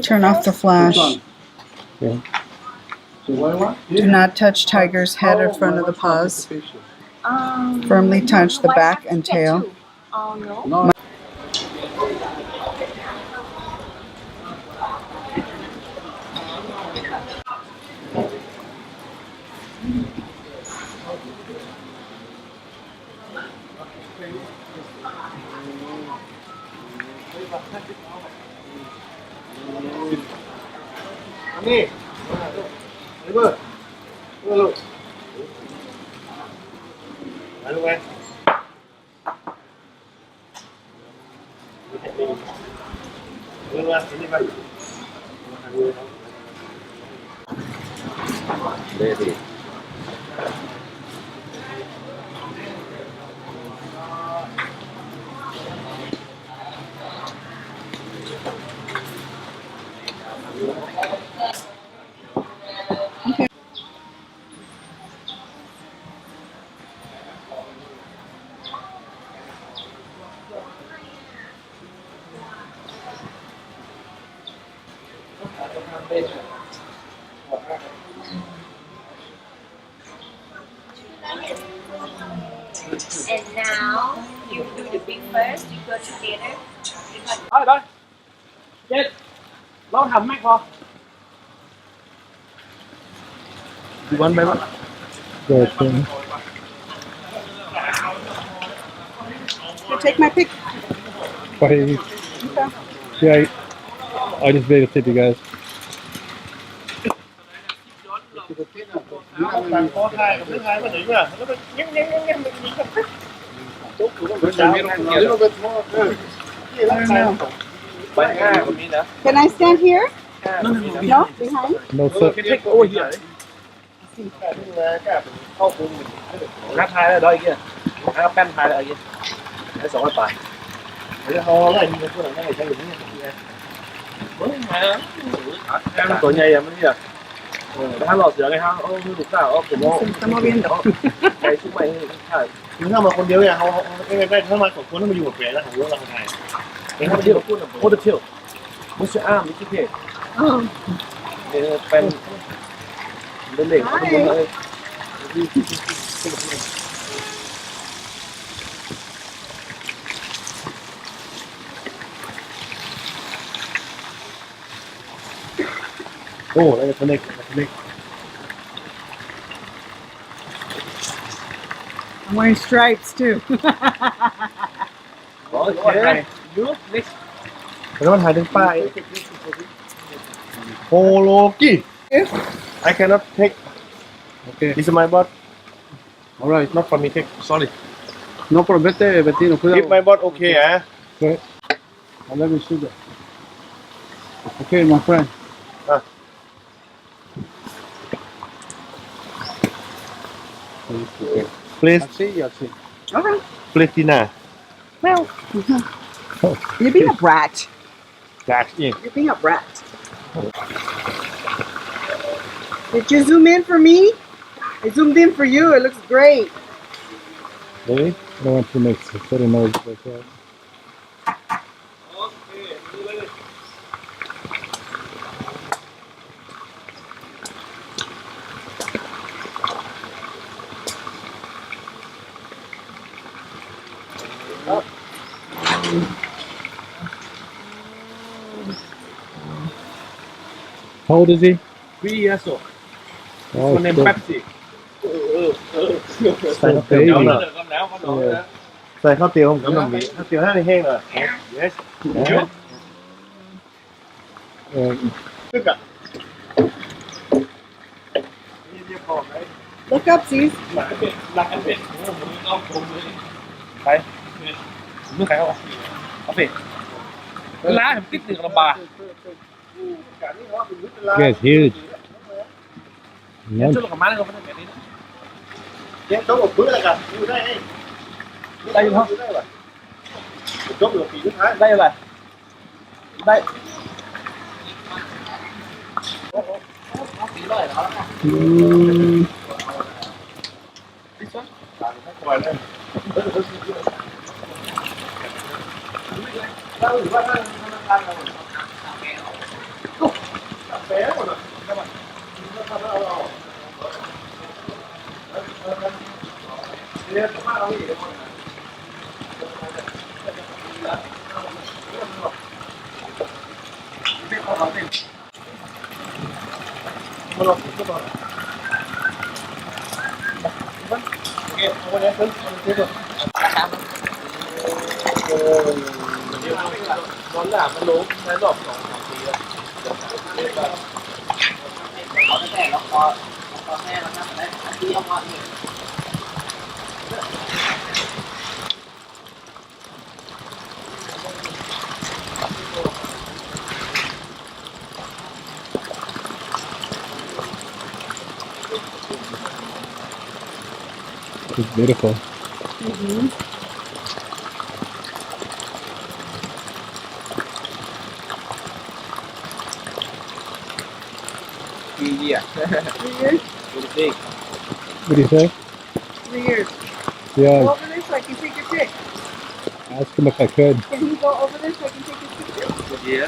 Turn off the flash. Yeah. Do not touch tiger's head or front of the paws. Firmly touch the back and tail. No. Đi. Đi bơ. Bơ luôn. Lại luôn em. Luôn luôn, đi đi. Đây thì. And now you do the big first. You go together. Thôi thôi. Chết. Lo thầm mát không? You want baby? Here, take my pic. Bye. Okay. Yeah, I just videotaped you guys. Có thaiกับไม่thai mà đỉnh à? Nó Can I stand here? No, behind. No sir. cái thích ôi here. Hát thai ở đây kia. Hát pen thai ở kia. Cái sổ bài. Cái ho lại như cái này này chơi được như em tuổi nhầy em cái gì đã lọt rửa cái hang ô như lúc nào của mô Estamos viendo. cái chúng mày thải ถึงถ้ามาคนเดียวเนี่ยเขาไม่ถ้ามาสองคนต้องมาอยู่กับแฟนแล้วของเราคนไทย cái hot chill hot chill muốn chơi am đi kia để pen lên để không muốn nữa Ồ, đây là connect. I'm wearing stripes too. okay you next แล้วมันหายถึงป้ายโฮโลกี้ I cannot take. Okay. This is my bot. All right. Not for me take. Sorry. No problem. Vete, Betino. If my bot okay, Okay. I'll let me see that. Okay, my friend. Please, I'll see. Okay. please Tina. Well, you're being a brat. That's it. You're being a brat. Did you zoom in for me? I zoomed in for you. It looks great. Really? I don't want to make a certain noise like that. How old is he? 3 years old Oh, con em still- Pepsi still con baby. náo con nấu Yeah. ใส่ข้าวเตี๋ยวผมกับน้ำมีข้าวเตี๋ยวให้ในแห้งเหรอ Yes. Yes. Tức ạ. Look up, sis. là cái việc phải nước phải không có việc lá thì kích được là bà Yes, huge. chứ là má không có thể đi Chén tốt một bữa là cả. Đây đây. đây không Chốt được kỳ thứ hai. đây là đây Ngoài lên. Món làมันรู้ใช้ดอก2-3 ปีแล้วเขาตั้งแต่เราพอแม่เราทำได้ที่เอามาอีก It's beautiful. Yeah. 3 years? Big. What do you say? 3 years. Yeah, Go over there so I can take your pic. ask him if I could. Can you go over there so I can take your picture? Yeah.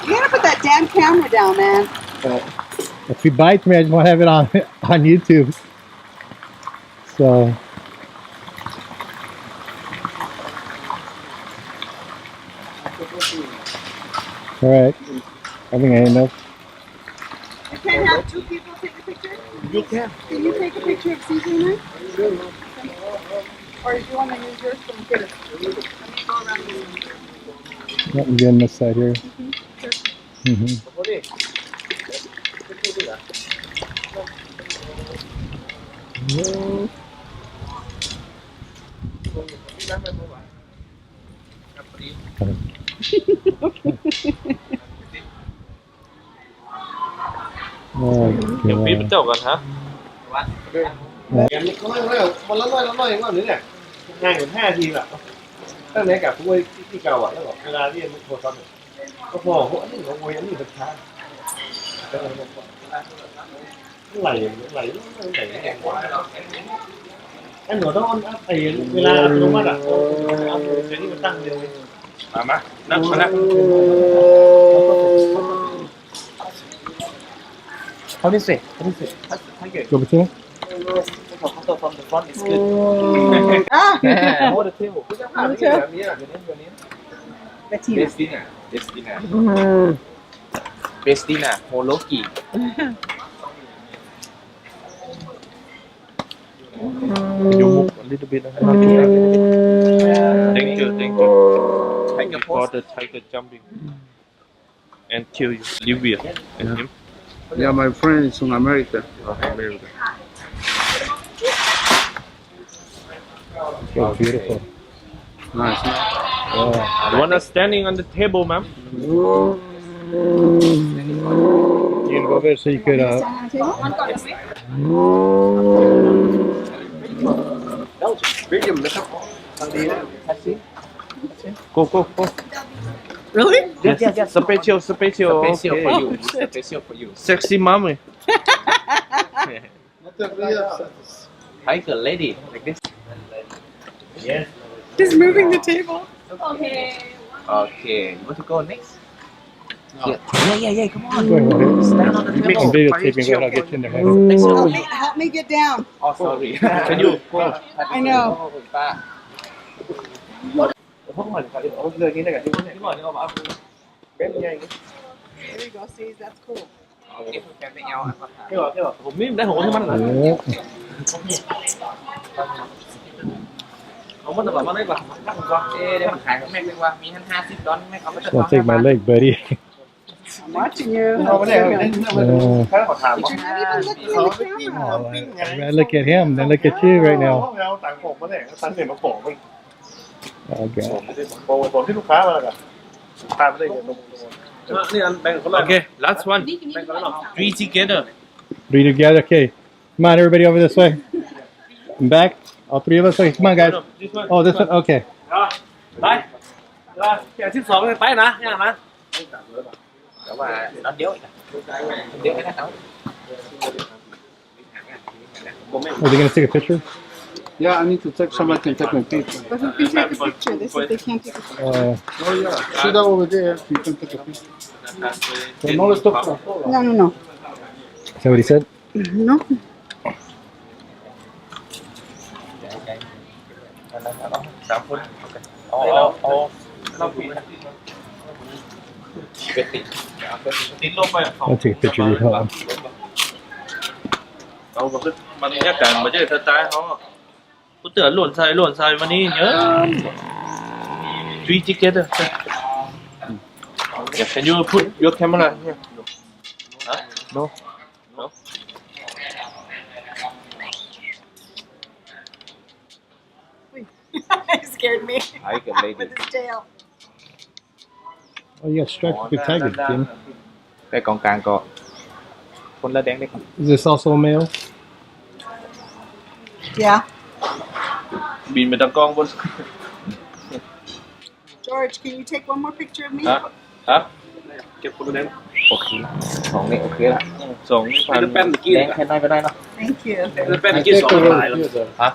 You gotta put that damn camera down, man. If he bites me, I just want to have it on YouTube. So. All right. I think I enough. You can't have 2 people take a picture? You can. Can you take a picture of CJ and I? Or do you want to use yours for the kids? Let me go around this. Let me get on this side here. Mm-hmm. Kiểu phí bên trong gần hả? Nó nói ngon nữa nè. 5 ทีแบบตั้งแต่กับผู้ที่เก่าอ่ะแล้วบอกเวลาเรียนโทรศัพท์ก็พอหัวนี่หัวมวยนี่เป็นช้าไหลanh nói đó thầyเวลาลงมาอ่ะเอาเดี๋ยวนี้มันตั้งเดียวมานั่งมานั่ง How do you say? How you Go between. from the front is good. Ah! Hold the table. Bettina. Bestina. Holoki. You move a little bit. Thank you. Tiger for the tiger jumping and kill you. Livia and him. Yeah, my friend is from America. America. Oh, beautiful. Nice. Oh. You wanna standing on the table, ma'am? You can go there so you could. Go. Really? Yes. Special. Special for you. Sexy mommy. Tiger lady, like this. Yes. He's moving the table. Okay. Okay. You want to go next? Yeah. Come on. Go ahead. Stand on the You make some table. videotaping, but I'll get you in there. Help me get down. Oh, sorry. Can you go? I know. There you go. See, that's cool.ผมนี่ได้หัวที่มันนะ Yeah. เอามันแบบมันได้แบบนั่งก่อน เดี๋ยวมันขายกับแม่ดีกว่ามีทั้ง$50แม่เอาไป Just want to take my leg, buddy. I'm watching you.เอาไม่ได้ You're ถ้าขอถามว่า not even looking in the camera. I look at him, then look at you right now. เอาต่างผมมาเนี่ยตั้งเสียงมาโผล่ไป Oh, God. โผล่ที่ลูกค้ามาแล้วกันทานไม่ได้เงินนี่อันแบ่งคนละ Okay, last one. 3 together. 3 together. Okay. Come on, everybody over this way. And back. All 3 of us. Okay, come on, guys. Oh, this one. Okay. ไปแข่งที่2ไปนะอย่างนะ แต่ว่าnó đéo cái nào Are they going to take a picture? Yeah, I need to take somebody can take my picture. But who can take a picture? They said they can't take a picture. Oh yeah, sit down over there. You can take a picture. Pero no les toca todo. No, no, no. Is that what he said? No. 3 คนเอาเราปีติดลงไป I'll take a picture of you. Hold on. เอาก็คือมันบรรยากาศมันจะสไตล์เขากูเตือนหล่นใส่วันนี้เยอะ three together yeah can you put your camera here huh? no He scared me I can make with it his tail. Oh, you got striped with your tiger, Kim. ได้กองกลางก็คนละแดงได้ครับ Is this also a male? Yeah. บินไปตะกองบน George, can you take one more picture of me? ฮะเก็บคนละแดงโอเค2นี่โอเคละ2นี่พันแป้นตะกี้แดงแค่น้อยก็ได้เนาะ Thank you. แป้นตะ I กี้ take 2 over ตายแล้ว here there. ฮะ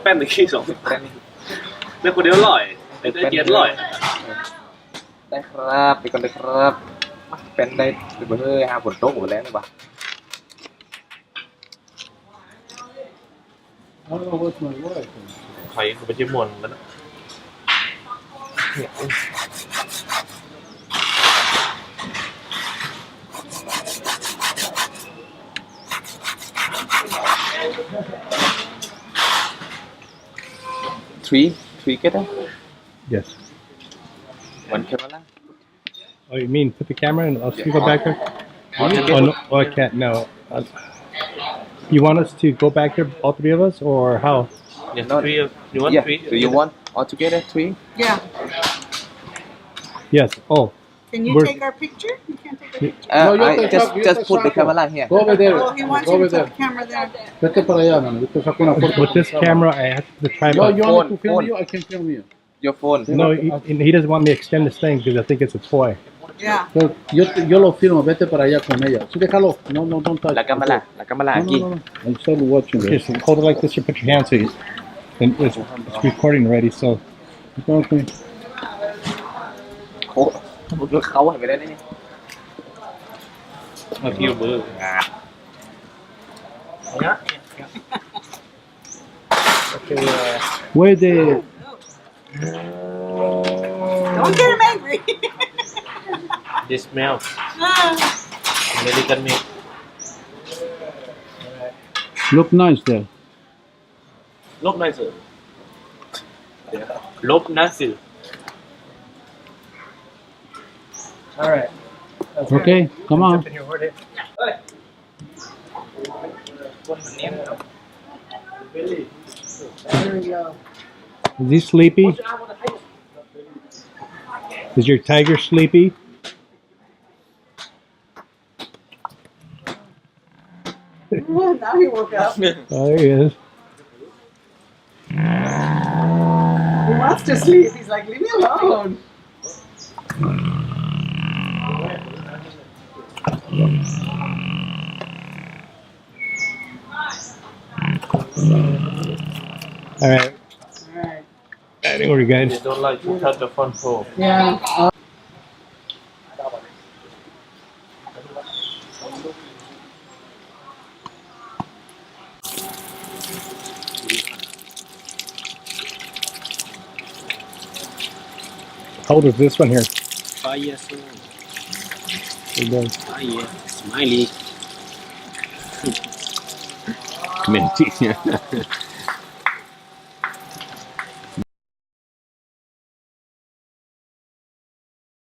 แป้นตะกี้2แล้วคนเดียว100แต่ได้700ได้ครับไปก่อนเลยครับเป็นได้เบอร์5ฝนตกหมดแล้วนี่บ่ I don't know what's my wife. ใครคือไปที่มวนมัน three get it Yes. one camera Oh, you mean put the camera and I'll still go back there? Oh, no, oh, I can't. No. You want us to go back there, all three of us, or how? yeah, no, 3 you want 3 Do you want all together 3? Yeah. Yes. Oh, Can you We're- take our picture? You can't take our picture. No, you I can just talk- you just can put the talk. camera here. Go over there. Oh, he wants Go you over to put there. the camera there. Vete para allá, mano. Yo te saco una foto. with this camera, I have to try No, my. you want me to film Phone. you? I can film you. Your phone. No, he doesn't want me to extend this thing because I think it's a toy. Yeah. Pero yo lo filmo. Vete para allá con ella. Sí, déjalo. No, don't touch. La cámara No, aquí. no, no. I'm still watching Okay, this. so hold it like this. You put your hand so you, and it's recording already. So Okay. โอ้เขาเห็นไปได้นี่ มาเที่ยวเบอร์ where the Don't get him angry. this smell American made Look nice there. ลบหน่อยสิลบนะสิ all right. Okay, come on. There we go. Is he sleepy? Is your tiger sleepy? Now he woke up. He Oh, there he is. wants to sleep. He's like, leave me alone. All right. All right. I think we're good. they don't like to touch the front pole Yeah. How old is this one here? 5 years old. There you go. 5 years. Smiley. Minty.